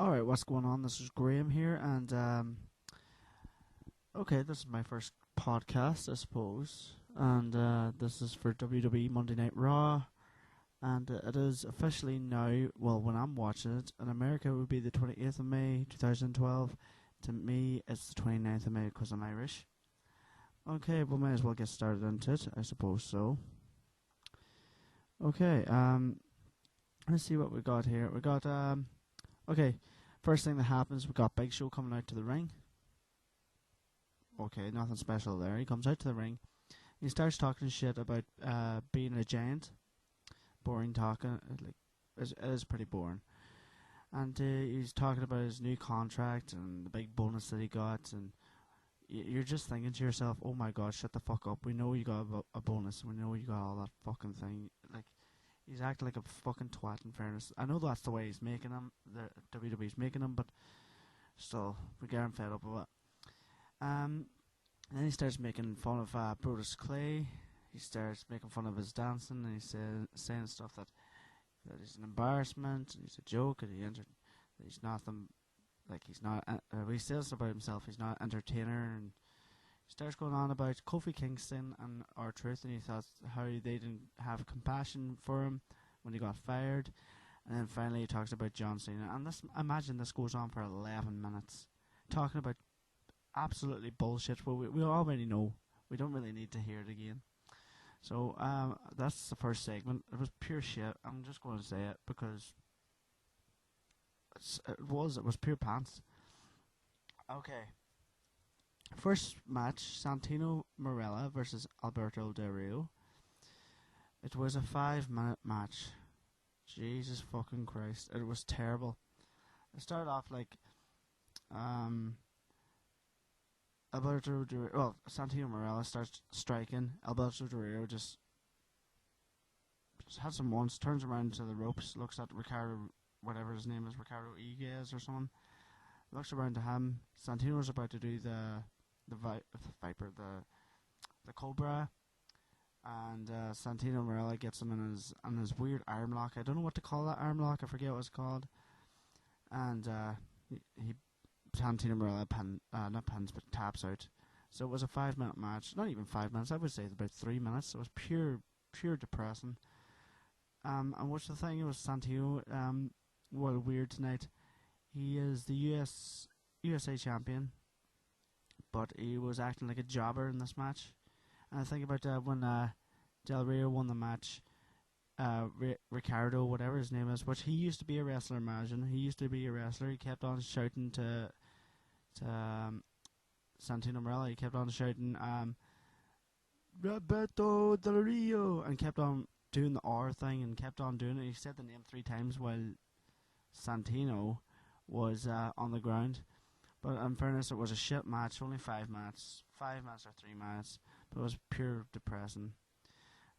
Alright, what's going on? This is Graham here, and okay, this is my first podcast, I suppose, and this is for WWE Monday Night Raw, and it is officially now, well, when I'm watching it, in America it would be the 28th of May, 2012, to me it's the 29th of May because I'm Irish. Okay, we might as well get started into it, I suppose so. Okay, let's see what we got here. We got, okay, first thing that happens, we got Big Show coming out to the ring. Okay, nothing special there. He comes out to the ring. He starts talking shit about being a giant. Boring talking. It is pretty boring. And he's talking about his new contract and the big bonus that he got. And you're just thinking to yourself, oh my god, shut the fuck up. We know you got a bonus. We know you got all that fucking thing. Like, he's acting like a fucking twat, in fairness. I know that's the way he's making him, the WWE's making him, but still, we're getting fed up with it. And then he starts making fun of Brodus Clay. He starts making fun of his dancing, and he's saying stuff that he's an embarrassment, and he's a joke, and that he's nothing, like he's not, he says about himself, he's not an entertainer, and he starts going on about Kofi Kingston and R-Truth, and he thought how they didn't have compassion for him when he got fired. And then finally he talks about John Cena, and imagine this goes on for 11 minutes, talking about absolutely bullshit. Well, we already know. We don't really need to hear it again. So that's the first segment. It was pure shit. I'm just going to say it because it was pure pants. Okay. First match, Santino Marella versus Alberto Del Rio. It was a 5-minute match. Jesus fucking Christ. It was terrible. It started off like Santino Marella starts striking. Alberto Del Rio just had some once, turns around to the ropes, looks at Ricardo, whatever his name is, Ricardo Iguez or someone, looks around to him. Santino's about to do the Viper, the Cobra, and Santino Marella gets him in his weird arm lock. I don't know what to call that arm lock. I forget what it's called. And he Santino Marella not pins, but taps out. So it was a 5-minute match. Not even 5 minutes. I would say about 3 minutes. It was pure depressing. And what's the thing? It was Santino. Well, weird tonight. He is the USA champion, but he was acting like a jobber in this match. And I think about when Del Rio won the match. Ricardo, whatever his name is, which he used to be a wrestler, imagine. He used to be a wrestler. He kept on shouting to Santino Marella. He kept on shouting, Roberto Del Rio, and kept on doing the R thing and kept on doing it. He said the name 3 times while Santino was on the ground. But in fairness, it was a shit match. Only 5 minutes. 5 minutes or 3 minutes. But it was pure depressing.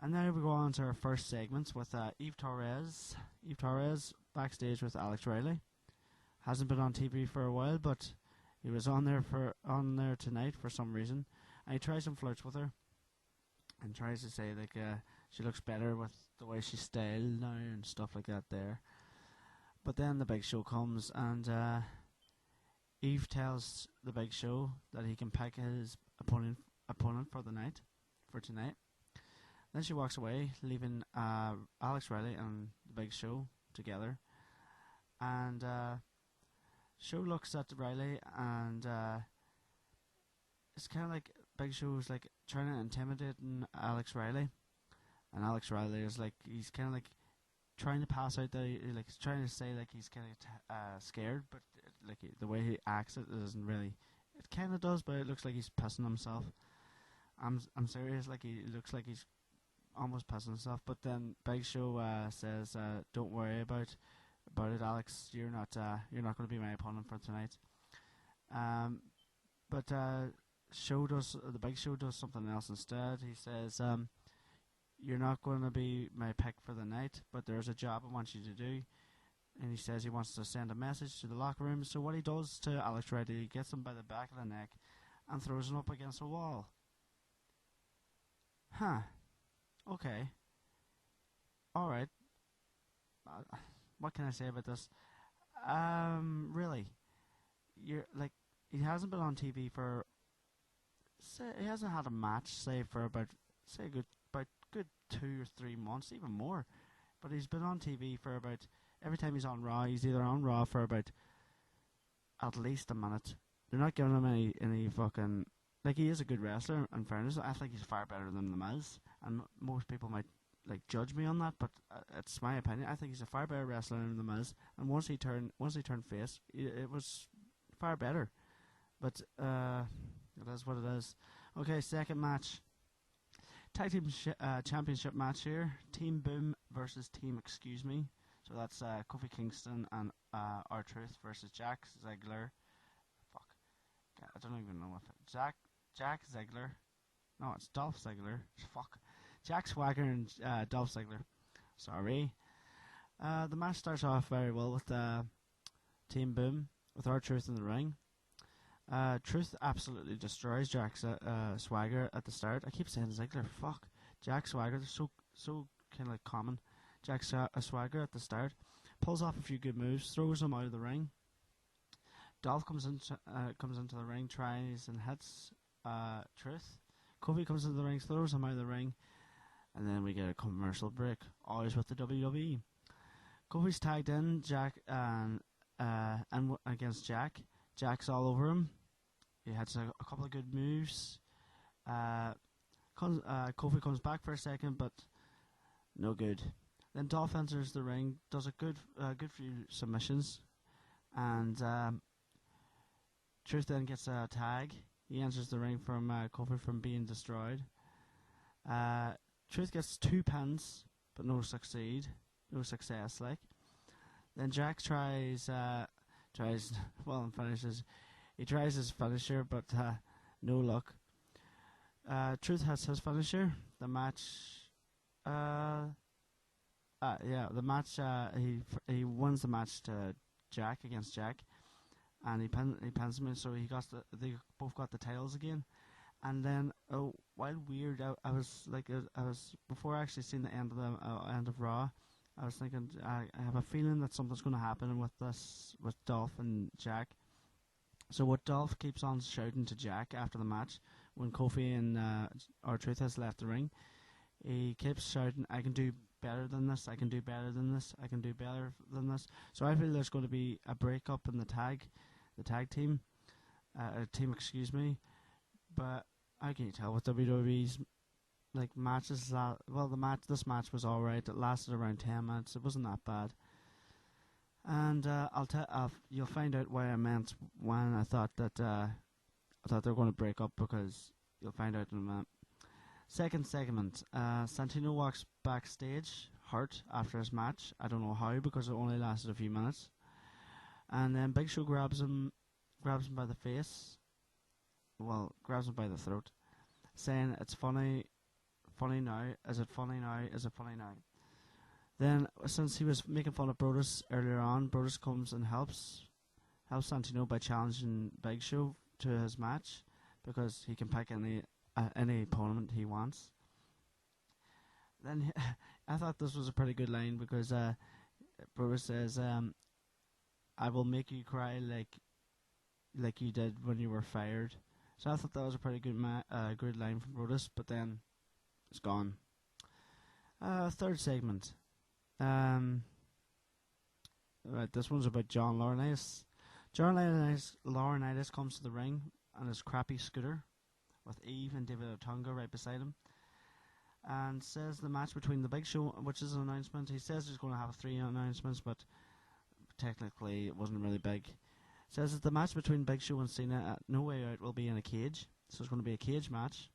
And now we go on to our first segments with Eve Torres. Eve Torres backstage with Alex Riley. Hasn't been on TV for a while, but he was on there tonight for some reason. And he tries and flirts with her, and tries to say like she looks better with the way she's styled now and stuff like that there. But then the Big Show comes, and Eve tells the Big Show that he can pick his opponent for tonight. Then she walks away, leaving Alex Riley and the Big Show together. And Show looks at Riley, and it's kind of like Big Show's like trying to intimidate Alex Riley. And Alex Riley is like, he's kind of like trying to pass out there, like he's trying to say like he's kind of scared, but like the way he acts, it doesn't really. It kind of does, but it looks like he's pissing himself. I'm serious, like he looks like he's almost pissing himself. But then Big Show says, "Don't worry about it, Alex. You're not going to be my opponent for tonight." But the Big Show does something else instead. He says, "You're not going to be my pick for the night, but there's a job I want you to do." And he says he wants to send a message to the locker room. So what he does to Alex Riley, he gets him by the back of the neck and throws him up against a wall. Huh. Okay. Alright. What can I say about this? Really, you're like he hasn't been on TV for. Say he hasn't had a match, say for about good 2 or 3 months, even more. But he's been on TV for about every time he's on Raw. He's either on Raw for about at least a minute. They're not giving him any fucking like he is a good wrestler. In fairness, I think he's far better than The Miz, and most people might like judge me on that, but it's my opinion. I think he's a far better wrestler than The Miz, and once he turned face, it was far better. But it is what it is. Okay, second match. Tag Team Championship match here. Team Boom versus Team Excuse Me. So that's Kofi Kingston and R-Truth versus Jack Ziggler. Fuck. I don't even know if it... Jack Ziggler. No, it's Dolph Ziggler. Fuck. Jack Swagger and Dolph Ziggler. Sorry. The match starts off very well with Team Boom with R-Truth in the ring. Truth absolutely destroys Jack Swagger at the start. I keep saying Ziggler. Fuck. Jack Swagger. They're so kind of like common. Jack Swagger at the start pulls off a few good moves, throws him out of the ring. Dolph comes into the ring, tries and hits Truth. Kofi comes into the ring, throws him out of the ring, and then we get a commercial break. Always with the WWE. Kofi's tagged in Jack and against Jack. Jack's all over him. He had a couple of good moves. Kofi comes back for a second, but no good. Then Dolph enters the ring, does a good few submissions, and Truth then gets a tag. He enters the ring from Kofi from being destroyed. Truth gets 2 pins, but no success. Like then Jack tries and finishes. He tries his finisher, but no luck. Truth has his finisher. The match. He wins the match to Jack against Jack, and he pins him. So they both got the titles again. And then, while weird, I was before I actually seen the end of Raw. I was thinking, I have a feeling that something's going to happen with Dolph and Jack. So what Dolph keeps on shouting to Jack after the match, when Kofi and R-Truth has left the ring, he keeps shouting, "I can do better than this, I can do better than this, I can do better than this." So I feel there's going to be a breakup in the tag team, excuse me. But how can you tell with WWE's like matches? This match was alright. It lasted around 10 minutes. It wasn't that bad. And you'll find out why I meant when I thought they were going to break up, because you'll find out in a minute. Second segment, Santino walks backstage, hurt after his match. I don't know how, because it only lasted a few minutes. And then Big Show grabs him by the face. Well, grabs him by the throat, saying, "It's funny now. Is it funny now? Is it funny now?" Then, since he was making fun of Brodus earlier on, Brodus comes and helps Santino by challenging Big Show to his match, because he can pick any opponent he wants. Then I thought this was a pretty good line, because Brodus says, "I will make you cry like you did when you were fired." So I thought that was a pretty good good line from Brodus, but then it's gone. Third segment. Right, this one's about John Laurinaitis. John Laurinaitis comes to the ring on his crappy scooter with Eve and David Otunga right beside him, and says the match between the Big Show, which is an announcement. He says he's going to have 3 announcements, but technically it wasn't really big. Says that the match between Big Show and Cena at No Way Out will be in a cage. So it's going to be a cage match.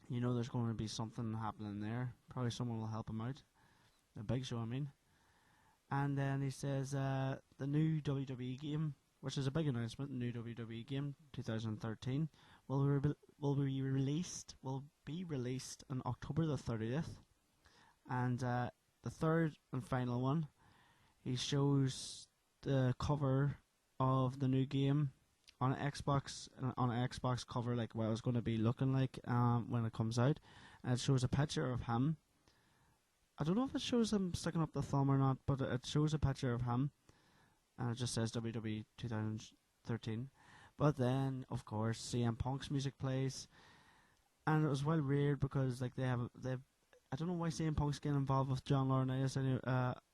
You know there's going to be something happening there. Probably someone will help him out. The Big Show, I mean. And then he says the new WWE game, which is a big announcement, the new WWE game 2013, will be released on October the 30th. And the third and final one, he shows the cover of the new game on an Xbox cover, like what it's going to be looking like when it comes out, and it shows a picture of him. I don't know if it shows him sticking up the thumb or not, but it shows a picture of him and it just says WWE 2013. But then, of course, CM Punk's music plays, and it was well weird because like they've I don't know why CM Punk's getting involved with John Laurinaitis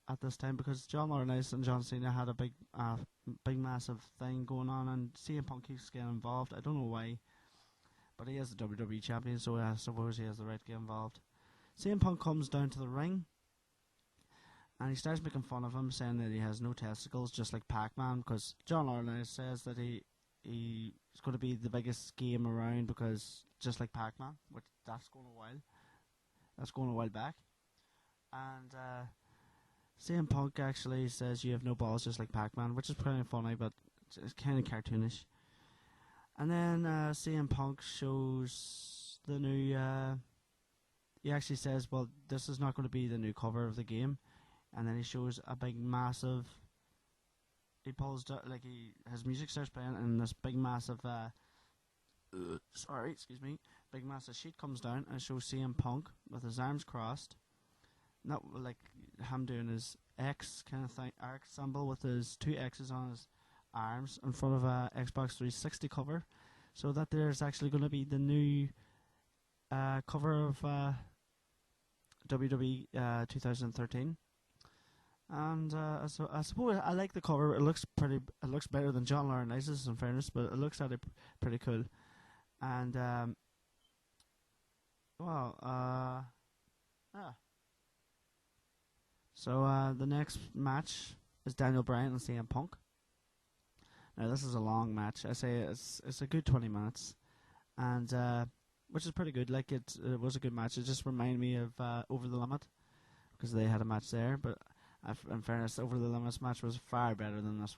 at this time, because John Laurinaitis and John Cena had a big massive thing going on, and CM Punk keeps getting involved. I don't know why, but he is the WWE champion, so I suppose he has the right to get involved. CM Punk comes down to the ring, and he starts making fun of him, saying that he has no testicles, just like Pac-Man, because John Laurinaitis says that he's going to be the biggest game around, because just like Pac-Man, which that's going a while. That's going a while back. And CM Punk actually says you have no balls, just like Pac-Man, which is pretty funny, but it's kind of cartoonish. And then CM Punk shows the new... he actually says, well, this is not going to be the new cover of the game. And then he shows a big, massive... He pulls... his music starts playing, and this big, massive... big massive sheet comes down and shows CM Punk with his arms crossed, not like him doing his X kind of thing, arc symbol with his two X's on his arms in front of a Xbox 360 cover, so that there's actually going to be the new cover of WWE 2013. And so I suppose I like the cover. It looks better than John Laurinaitis, in fairness, but it looks pretty cool. And So the next match is Daniel Bryan and CM Punk. Now this is a long match. I say it's a good 20 minutes, and which is pretty good. Like it was a good match. It just reminded me of Over the Limit, because they had a match there. But in fairness, Over the Limit's match was far better than this one.